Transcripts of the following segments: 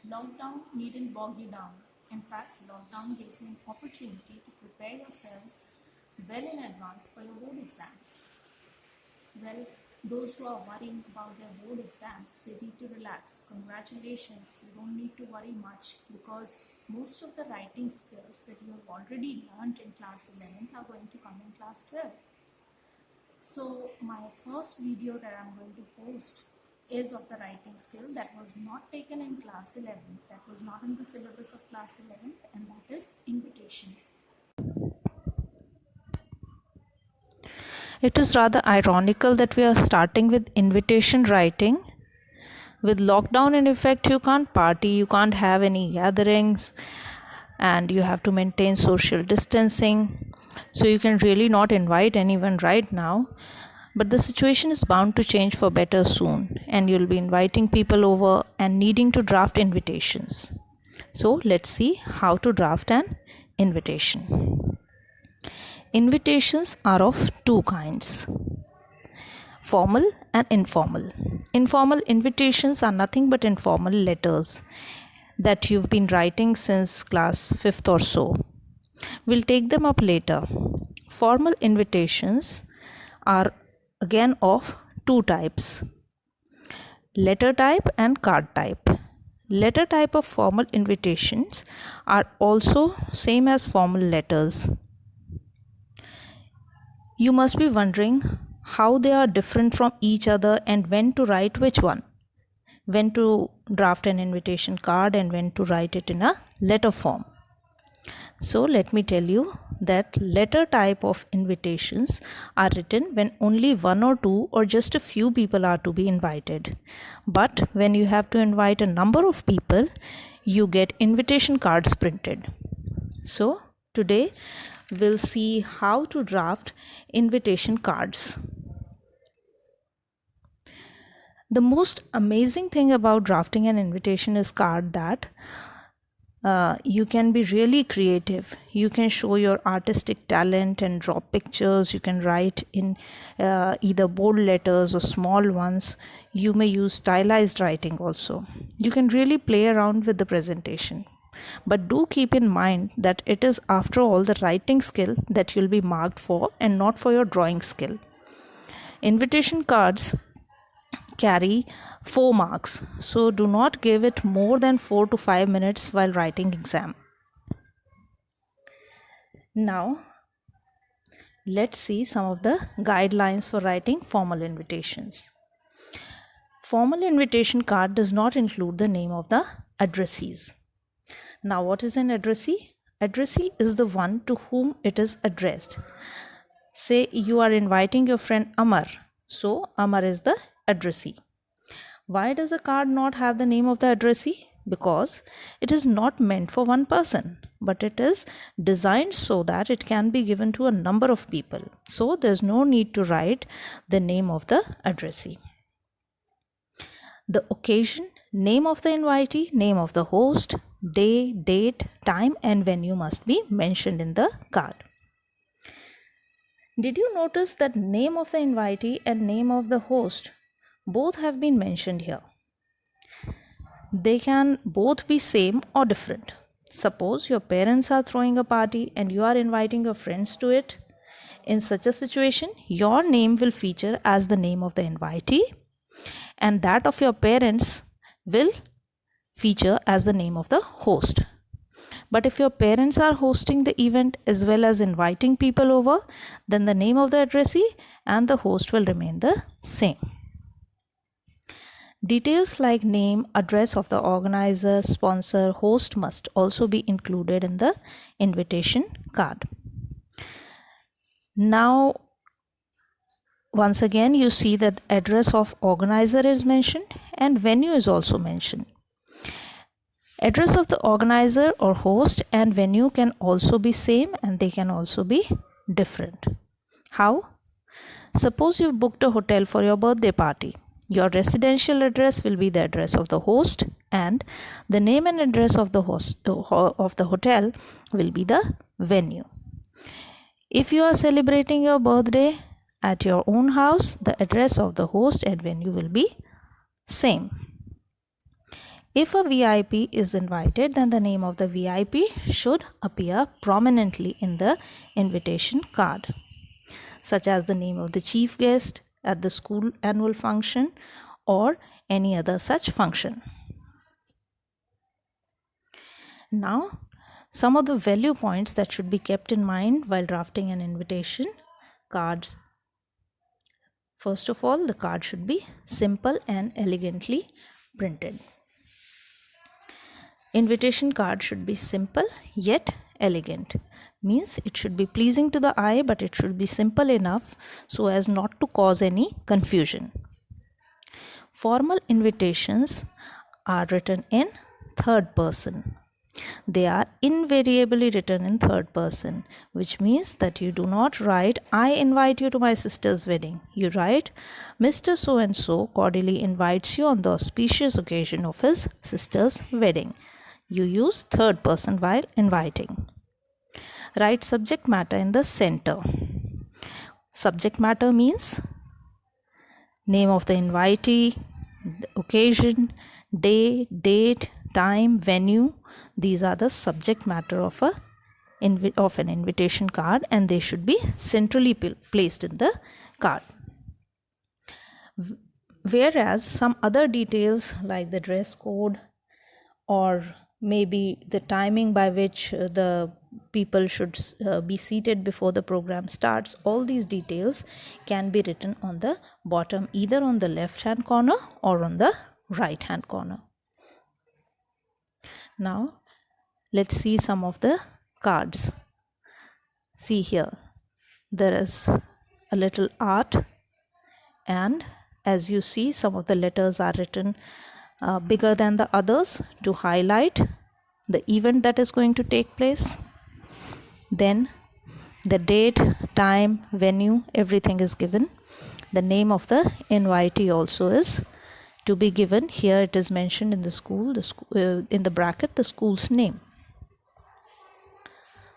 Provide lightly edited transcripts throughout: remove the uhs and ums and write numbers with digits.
Lockdown needn't bog you down. In fact, lockdown gives you an opportunity to prepare yourselves well in advance for your board exams. Well, those who are worrying about their board exams, they need to relax. Congratulations, you don't need to worry much because most of the writing skills that you have already learned in class 11th are going to come in class 12. So my first video that I'm going to post is of the writing skill that was not taken in class 11th, that was not in the syllabus of class 11th, and that is invitation. It is rather ironical that we are starting with invitation writing. With lockdown in effect, you can't party, you can't have any gatherings, and you have to maintain social distancing. So you can really not invite anyone right now. But the situation is bound to change for better soon, and you'll be inviting people over and needing to draft invitations. So let's see how to draft an invitation. Invitations are of two kinds: formal and informal. Informal invitations are nothing but informal letters that you've been writing since class 5th or so. We'll take them up later. Formal invitations are again of two types: letter type and card type. Letter type of formal invitations are also same as formal letters. You must be wondering how they are different from each other and when to write which one. When to draft an invitation card and when to write it in a letter form. So let me tell you that letter type of invitations are written when only one or two or just a few people are to be invited. But when you have to invite a number of people, you get invitation cards printed. So today we'll see how to draft invitation cards. The most amazing thing about drafting an invitation card that you can be really creative. You can show your artistic talent and draw pictures. You can write in either bold letters or small ones. You may use stylized writing also. You can really play around with the presentation. But do keep in mind that it is after all the writing skill that you'll be marked for and not for your drawing skill. Invitation cards carry 4 marks, so do not give it more than 4 to 5 minutes while writing exam. Now let's see some of the guidelines for writing formal invitations. Formal invitation card does not include the name of the addressees. Now what is an addressee? Addressee is the one to whom it is addressed. Say you are inviting your friend Amar, so Amar is the addressee. Why does a card not have the name of the addressee? Because it is not meant for one person, but it is designed so that it can be given to a number of people. So there's no need to write the name of the addressee. The occasion, name of the invitee, name of the host, day, date, time, and venue must be mentioned in the card. Did you notice that name of the invitee and name of the host both have been mentioned here? They can both be same or different. Suppose your parents are throwing a party and you are inviting your friends to it. In such a situation, your name will feature as the name of the invitee and that of your parents will feature as the name of the host. But if your parents are hosting the event as well as inviting people over, then the name of the addressee and the host will remain the same. Details like name, address of the organizer, sponsor, host must also be included in the invitation card. Now, once again, you see that address of organizer is mentioned and venue is also mentioned. Address of the organizer or host and venue can also be same and they can also be different. How? Suppose you've booked a hotel for your birthday party. Your residential address will be the address of the host and the name and address of the hotel will be the venue. If you are celebrating your birthday at your own house, the address of the host and venue will be same. If a VIP is invited, then the name of the VIP should appear prominently in the invitation card, such as the name of the chief guest at the school annual function or any other such function. Now, some of the value points that should be kept in mind while drafting an invitation cards. First of all, the card should be simple and elegantly printed. Invitation card should be simple yet elegant. Means it should be pleasing to the eye, but it should be simple enough so as not to cause any confusion. Formal invitations are written in third person. They are invariably written in third person, which means that you do not write, I invite you to my sister's wedding. You write, Mr. So-and-so cordially invites you on the auspicious occasion of his sister's wedding. You use third person while inviting. Write subject matter in the center. Subject matter means name of the invitee, the occasion, day, date, time, venue. These are the subject matter of an invitation card, and they should be centrally placed in the card. Whereas some other details like the dress code or maybe the timing by which the people should be seated before the program starts, all these details can be written on the bottom, either on the left hand corner or on the right hand corner. Now let's see some of the cards. See here, there is a little art, and as you see, some of the letters are written bigger than the others to highlight the event that is going to take place. Then the date, time, venue, everything is given. The name of the invitee also is to be given. Here it is mentioned in the school, in the bracket, the school's name.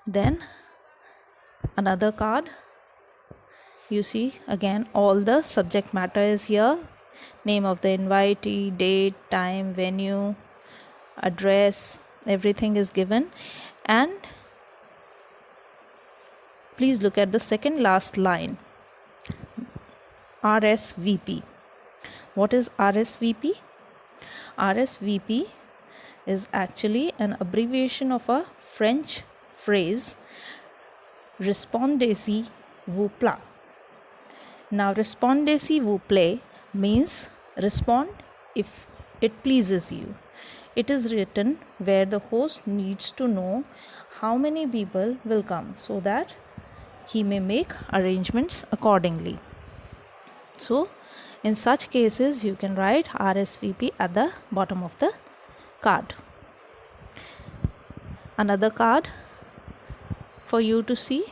Then another card, you see again all the subject matter is here. Name of the invitee, date, time, venue, address, everything is given. And please look at the second last line, RSVP. What is RSVP? RSVP is actually an abbreviation of a French phrase, Respondez-y vous plaît. Now, Respondez-y vous plaît means respond if it pleases you. It is written where the host needs to know how many people will come so that he may make arrangements accordingly. So, in such cases, you can write RSVP at the bottom of the card. Another card for you to see.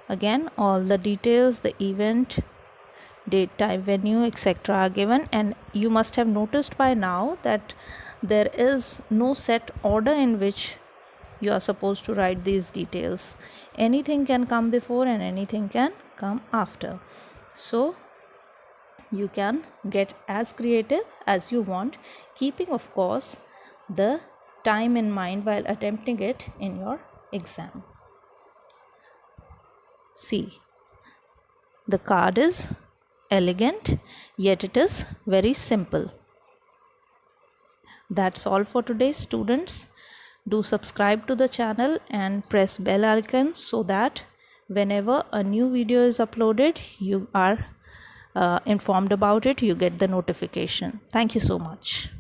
Again, all the details, the event, date, time, venue, etc. are given, and you must have noticed by now that there is no set order in which you are supposed to write these details. Anything can come before and anything can come after. So you can get as creative as you want, keeping of course the time in mind while attempting it in your exam. See, the card is elegant, yet it is very simple. That's all for today, students. Do subscribe to the channel and press bell icon so that whenever a new video is uploaded, you are informed about it, you get the notification. Thank you so much.